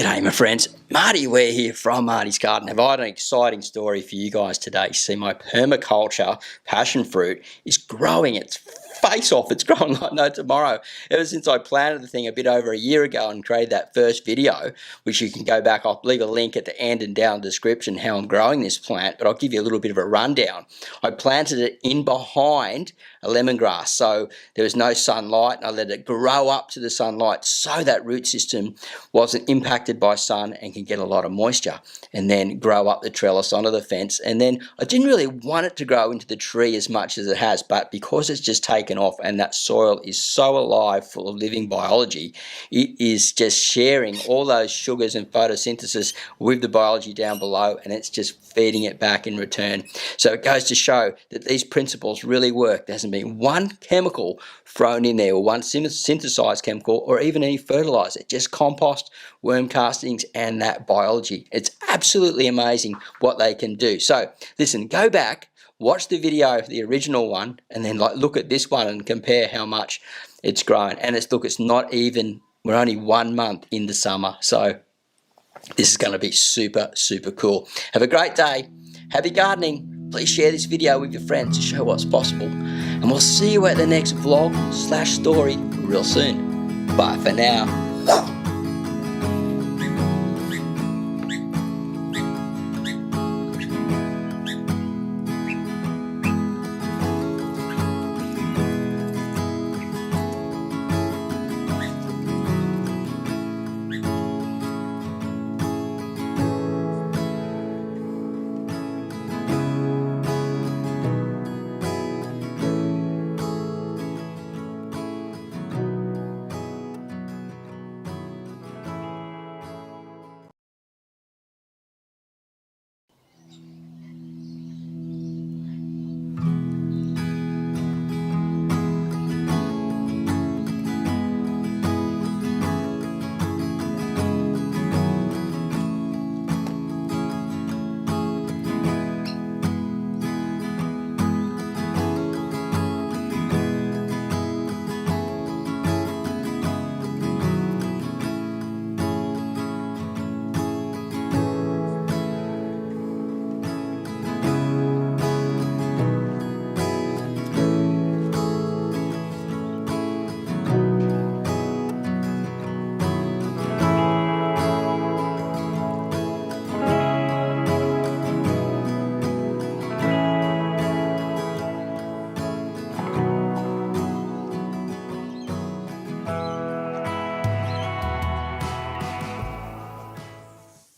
G'day my friends, Marty Ware here from Marty's Garden. Have I had an exciting story for you guys today? See, my permaculture passion fruit is growing its face off. It's growing like no tomorrow. Ever since I planted the thing a bit over a year ago and created that first video, which you can go back, I'll leave a link at the end and down in the description how I'm growing this plant, but I'll give you a little bit of a rundown. I planted it in behind a lemongrass, so there was no sunlight, and I let it grow up to the sunlight so that root system wasn't impacted by sun and can get a lot of moisture, and then grow up the trellis onto the fence. And then I didn't really want it to grow into the tree as much as it has, but because it's just taken off and that soil is so alive, full of living biology, it is just sharing all those sugars and photosynthesis with the biology down below, and it's just feeding it back in return. So it goes to show that these principles really work. There hasn't been one chemical thrown in there, or one synthesized chemical, or even any fertilizer, just compost, worm castings, and that biology. It's absolutely amazing what they can do. So listen, go back, watch the video, the original one, and then look at this one and compare how much it's grown. And it's not even, we're only 1 month in the summer, so this is going to be super cool. Have a great day, happy gardening. Please share this video with your friends to show what's possible, and we'll see you at the next vlog/story real soon. Bye for now.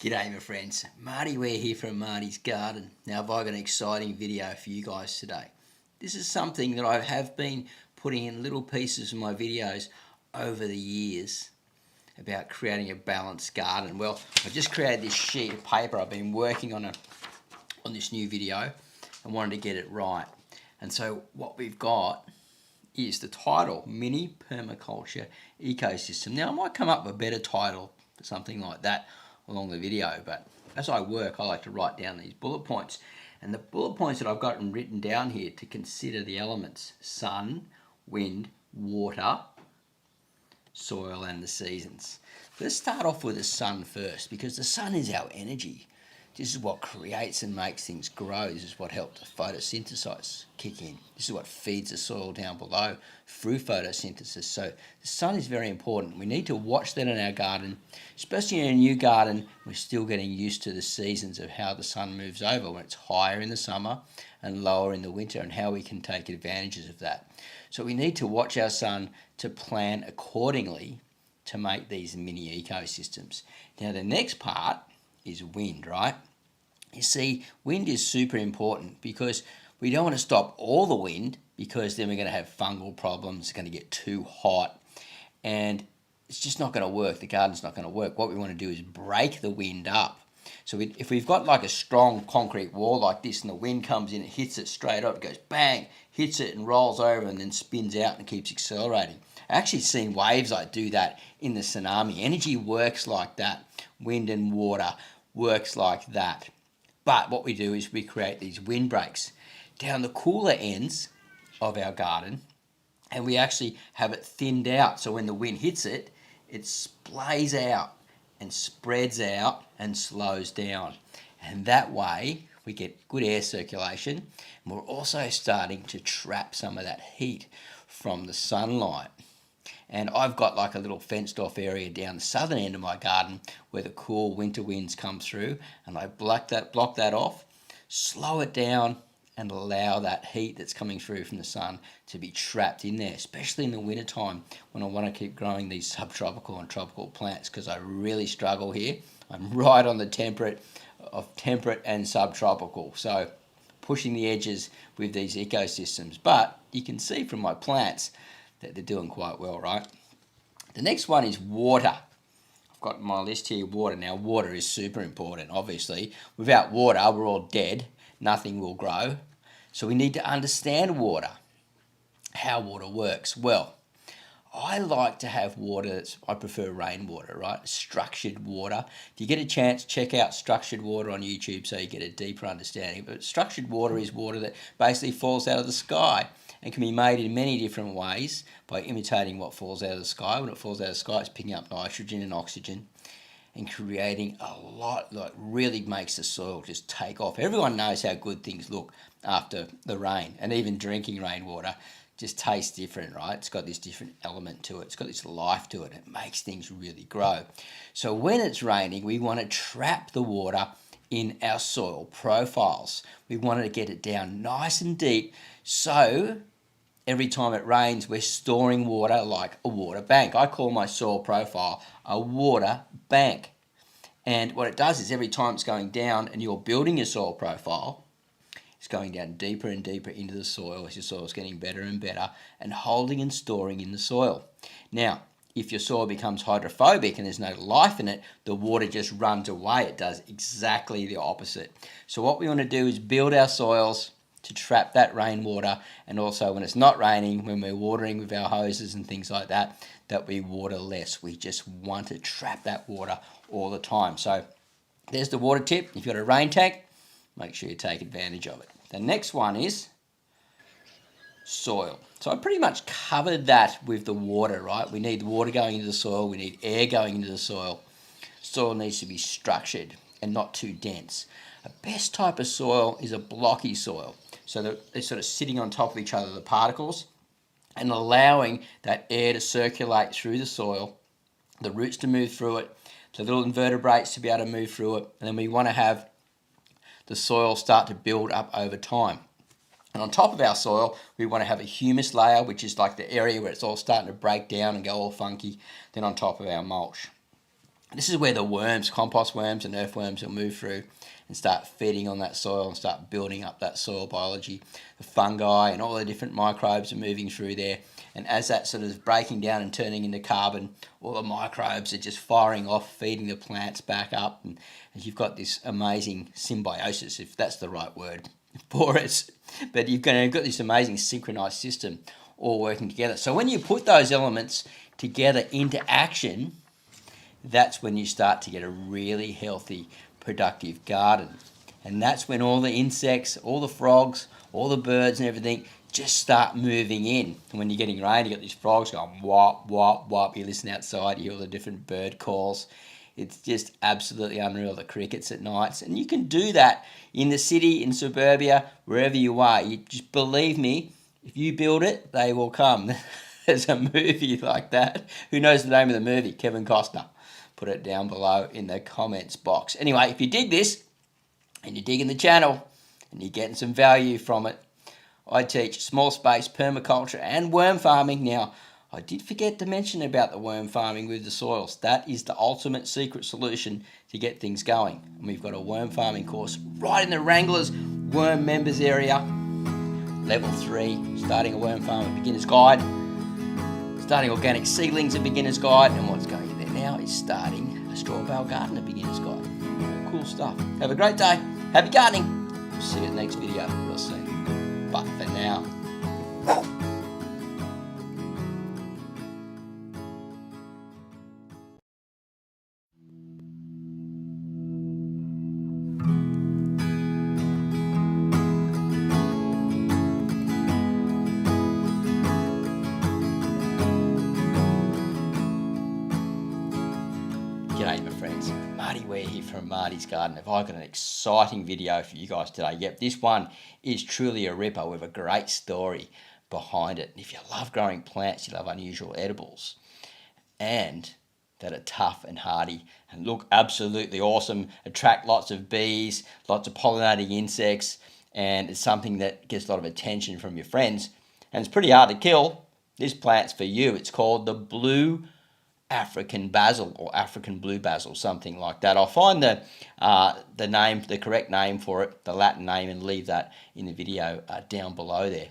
G'day my friends, Marty Ware here from Marty's Garden. Now have I got an exciting video for you guys today. This is something that I have been putting in little pieces of my videos over the years about creating a balanced garden. Well, I just created this sheet of paper. I've been working on this new video and wanted to get it right. And so what we've got is the title, Mini Permaculture Ecosystem. Now I might come up with a better title for something like that along the video, but as I work I like to write down these bullet points, and the bullet points that I've got written down here to consider the elements: sun, wind, water, soil, and the seasons. Let's start off with the sun first, because the sun is our energy. This is what creates and makes things grow. This is what helps the photosynthesis kick in. This is what feeds the soil down below through photosynthesis. So the sun is very important. We need to watch that in our garden, especially in a new garden. We're still getting used to the seasons of how the sun moves over, when it's higher in the summer and lower in the winter, and how we can take advantages of that. So we need to watch our sun to plan accordingly to make these mini ecosystems. Now the next part is wind, right? You see, wind is super important because we don't want to stop all the wind, because then we're going to have fungal problems. It's going to get too hot and it's just not going to work. The garden's not going to work. What we want to do is break the wind up. So if we've got like a strong concrete wall like this, and the wind comes in, it hits it straight up, it goes bang, hits it and rolls over and then spins out and keeps accelerating. I actually seen waves like do that in the tsunami. Energy works like that. Wind and water works like that. But what we do is we create these windbreaks down the cooler ends of our garden, and we actually have it thinned out, so when the wind hits it, it splays out and spreads out and slows down. And that way we get good air circulation, and we're also starting to trap some of that heat from the sunlight. And I've got like a little fenced off area down the southern end of my garden where the cool winter winds come through, and I block that off, slow it down, and allow that heat that's coming through from the sun to be trapped in there, especially in the winter time when I want to keep growing these subtropical and tropical plants, because I really struggle here. I'm right on the temperate and subtropical, so pushing the edges with these ecosystems. But you can see from my plants that they're doing quite well, right? The next one is water. I've got my list here, water. Now, water is super important, obviously. Without water, we're all dead. Nothing will grow. So we need to understand water, how water works. Well, I like to have water I prefer rainwater, right? Structured water. If you get a chance, check out structured water on YouTube so you get a deeper understanding. But structured water is water that basically falls out of the sky and can be made in many different ways by imitating what falls out of the sky. When it falls out of the sky, it's picking up nitrogen and oxygen and creating a lot, like really makes the soil just take off. Everyone knows how good things look after the rain, and even drinking rainwater just tastes different, right? It's got this different element to it. It's got this life to it. It makes things really grow. So when it's raining, we want to trap the water in our soil profiles. We want to get it down nice and deep, so every time it rains, we're storing water like a water bank. I call my soil profile a water bank. And what it does is every time it's going down and you're building your soil profile, it's going down deeper and deeper into the soil as your soil is getting better and better and holding and storing in the soil. Now, if your soil becomes hydrophobic and there's no life in it, the water just runs away. It does exactly the opposite. So what we want to do is build our soils to trap that rainwater, and also when it's not raining, when we're watering with our hoses and things like that, that we water less. We just want to trap that water all the time. So there's the water tip. If you've got a rain tank, make sure you take advantage of it. The next one is soil. So I pretty much covered that with the water, right? We need water going into the soil. We need air going into the soil. Soil needs to be structured and not too dense. The best type of soil is a blocky soil. So that they're sort of sitting on top of each other, the particles, and allowing that air to circulate through the soil, the roots to move through it, the little invertebrates to be able to move through it, and then we want to have the soil start to build up over time. And on top of our soil, we want to have a humus layer, which is like the area where it's all starting to break down and go all funky, then on top of our mulch. This is where the worms, compost worms and earthworms will move through and start feeding on that soil and start building up that soil biology. The fungi and all the different microbes are moving through there. And as that sort of is breaking down and turning into carbon, all the microbes are just firing off, feeding the plants back up. And you've got this amazing symbiosis, if that's the right word for it. But you've got this amazing synchronized system all working together. So when you put those elements together into action, that's when you start to get a really healthy, productive garden. And that's when all the insects, all the frogs, all the birds and everything just start moving in. And when you're getting rain, you got these frogs going wop, wop, wop. You listen outside, you hear all the different bird calls. It's just absolutely unreal, the crickets at nights. And you can do that in the city, in suburbia, wherever you are. You just believe me, if you build it, they will come. There's a movie like that. Who knows the name of the movie? Kevin Costner. Put it down below in the comments box. Anyway, if you dig this and you're digging the channel and you're getting some value from it, I teach small space permaculture and worm farming. Now, I did forget to mention about the worm farming with the soils. That is the ultimate secret solution to get things going. And we've got a worm farming course right in the Wranglers Worm Members area. Level 3, starting a worm farm beginner's guide. Starting organic seedlings a beginner's guide. And what's going in there now is starting a straw bale gardener beginner's guide. All cool stuff. Have a great day. Happy gardening. We'll see you in the next video real soon. But for now, g'day my friends. friends, Marty Ware here from Marty's Garden. Have I got an exciting video for you guys today? Yep, this one is truly a ripper with a great story behind it. And if you love growing plants, you love unusual edibles, and that are tough and hardy and look absolutely awesome, attract lots of bees, lots of pollinating insects, and it's something that gets a lot of attention from your friends, and it's pretty hard to kill. This plant's for you. It's called the blue African basil or African blue basil, something like that. I'll find the name, the correct name for it, the Latin name, and leave that in the video down below there.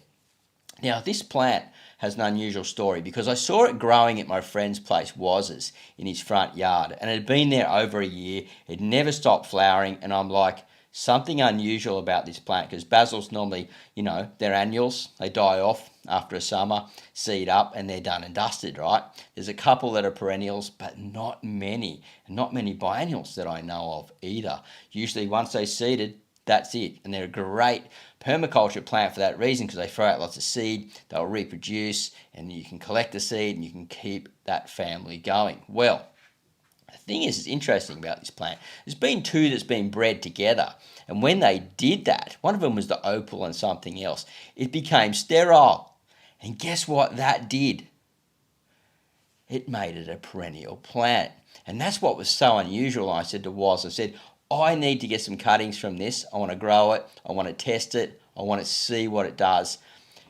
Now, this plant has an unusual story because I saw it growing at my friend's place, Waz's, in his front yard, and it had been there over a year. It never stopped flowering, and I'm like, something unusual about this plant, because basils normally, you know, they're annuals. They die off after a summer, seed up, and they're done and dusted, right? There's a couple that are perennials, but not many, and not many biennials that I know of either. Usually once they're seeded, that's it. And they're a great permaculture plant for that reason, because they throw out lots of seed, they'll reproduce, and you can collect the seed and you can keep that family going. Well, the thing is, it's interesting about this plant. There's been two that's been bred together, and when they did that, one of them was the opal and something else, it became sterile. And guess what that did? It made it a perennial plant. And that's what was so unusual. I said to Woz, I said, I need to get some cuttings from this. I want to grow it. I want to test it. I want to see what it does.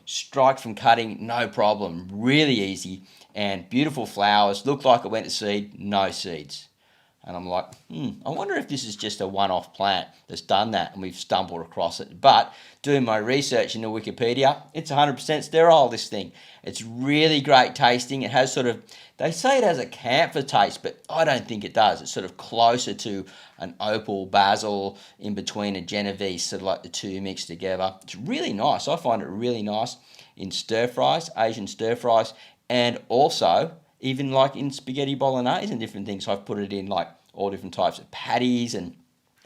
Strike from cutting, no problem. Really easy. And beautiful flowers. Looked like it went to seed. No seeds. And I'm like, I wonder if this is just a one-off plant that's done that and we've stumbled across it. But doing my research in the Wikipedia, it's 100% sterile, this thing. It's really great tasting. It has sort of, they say it has a camphor taste, but I don't think it does. It's sort of closer to an opal basil in between a Genovese, sort of like the two mixed together. It's really nice. I find it really nice in stir-fries, Asian stir-fries, and also even like in spaghetti bolognese and different things. I've put it in like all different types of patties, and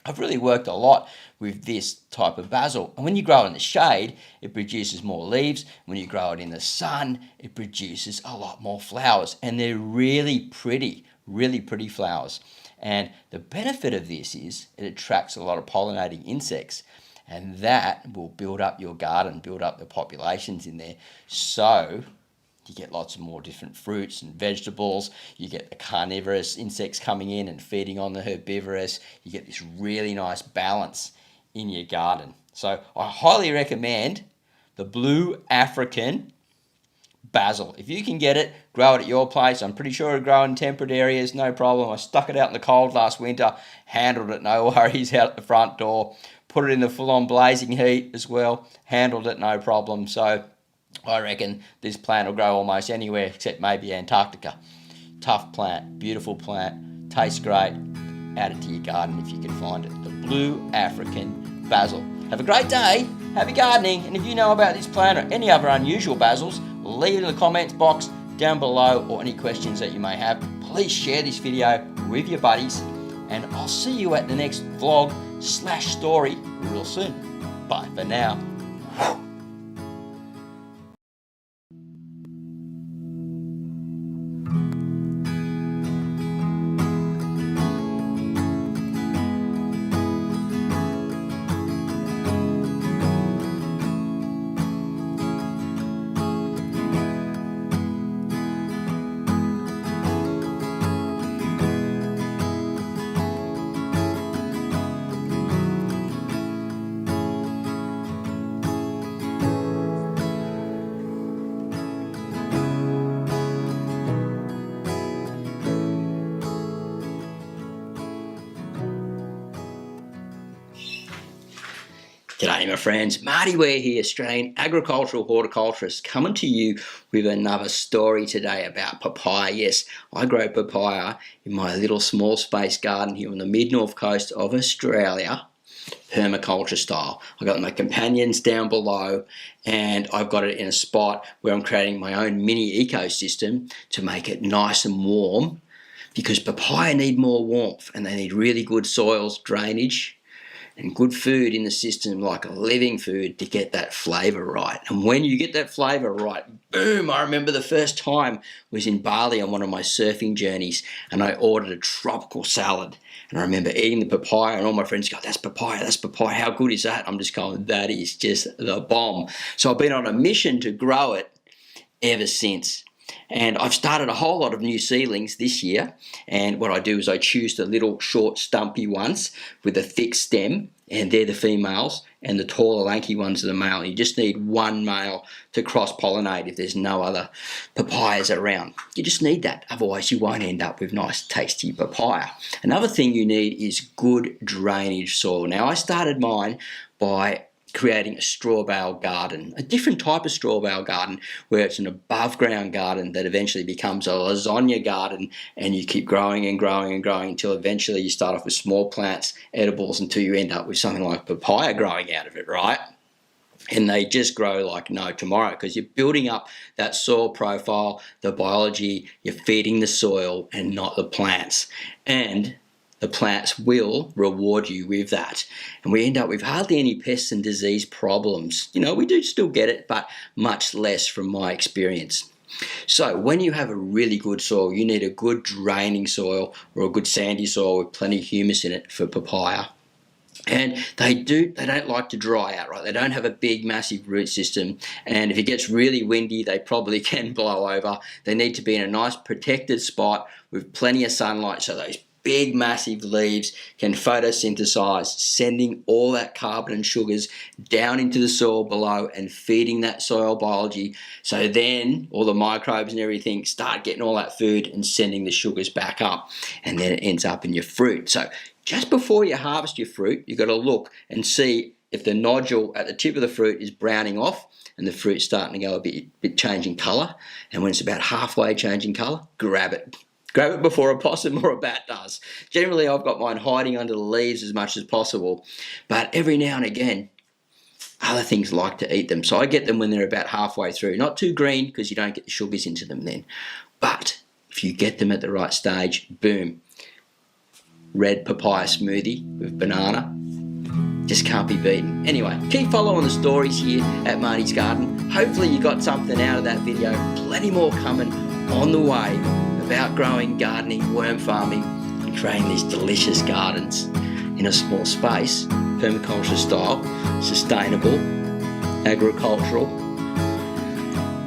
I've really worked a lot with this type of basil. And when you grow it in the shade, it produces more leaves. When you grow it in the sun, it produces a lot more flowers, and they're really pretty flowers. And the benefit of this is it attracts a lot of pollinating insects, and that will build up your garden, build up the populations in there. So you get lots of more different fruits and vegetables. You get the carnivorous insects coming in and feeding on the herbivorous. You get this really nice balance in your garden. So I highly recommend the blue African basil. If you can get it, grow it at your place. I'm pretty sure it'll grow in temperate areas, no problem. I stuck it out in the cold last winter, handled it, no worries, out the front door. Put it in the full-on blazing heat as well, handled it, no problem. So I reckon this plant will grow almost anywhere except maybe Antarctica. Tough plant, beautiful plant, tastes great. Add it to your garden if you can find it. The blue African basil. Have a great day, happy gardening, and if you know about this plant or any other unusual basils, leave it in the comments box down below, or any questions that you may have. Please share this video with your buddies, and I'll see you at the next vlog/story real soon. Bye for now. G'day my friends, Marty Ware here, Australian agricultural horticulturist, coming to you with another story today about papaya. Yes, I grow papaya in my little small space garden here on the mid-north coast of Australia, permaculture style. I've got my companions down below, and I've got it in a spot where I'm creating my own mini ecosystem to make it nice and warm, because papaya need more warmth and they need really good soils, drainage. and good food in the system, like a living food, to get that flavour right. And when you get that flavour right, boom, I remember the first time was in Bali on one of my surfing journeys, and I ordered a tropical salad. And I remember eating the papaya, and all my friends go, that's papaya, how good is that? I'm just going, that is just the bomb. So I've been on a mission to grow it ever since. And I've started a whole lot of new seedlings this year, and what I do is I choose the little short stumpy ones with a thick stem, and they're the females, and the taller lanky ones are the male. You just need one male to cross-pollinate if there's no other papayas around. You just need that, otherwise you won't end up with nice tasty papaya. Another thing you need is good drainage soil. Now I started mine by creating a straw bale garden, a different type of straw bale garden where it's an above ground garden that eventually becomes a lasagna garden, and you keep growing and growing and growing until eventually you start off with small plants, edibles, until you end up with something like papaya growing out of it, right? And they just grow like no tomorrow, because you're building up that soil profile, the biology, you're feeding the soil and not the plants. And the plants will reward you with that. And we end up with hardly any pests and disease problems. You know, we do still get it, but much less from my experience. So when you have a really good soil, you need a good draining soil or a good sandy soil with plenty of humus in it for papaya. And they don't like to dry out, right? They don't have a big, massive root system. And if it gets really windy, they probably can blow over. They need to be in a nice protected spot with plenty of sunlight, so those big massive leaves can photosynthesize, sending all that carbon and sugars down into the soil below and feeding that soil biology. So then all the microbes and everything start getting all that food and sending the sugars back up, and then it ends up in your fruit. So just before you harvest your fruit, you've got to look and see if the nodule at the tip of the fruit is browning off and the fruit's starting to go a bit changing colour. And when it's about halfway changing colour, grab it. Grab it before a possum or a bat does. Generally, I've got mine hiding under the leaves as much as possible, but every now and again, other things like to eat them. So I get them when they're about halfway through. Not too green, because you don't get the sugars into them then. But if you get them at the right stage, boom. Red papaya smoothie with banana. Just can't be beaten. Anyway, keep following the stories here at Marty's Garden. Hopefully you got something out of that video. Plenty more coming on the way about growing, gardening, worm farming, and creating these delicious gardens in a small space, permaculture style, sustainable, agricultural.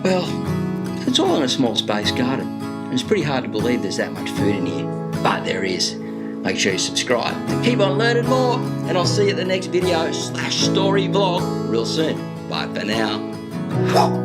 Well, it's all in a small space garden. And it's pretty hard to believe there's that much food in here, but there is. Make sure you subscribe to keep on learning more, and I'll see you at the next video /story vlog real soon. Bye for now.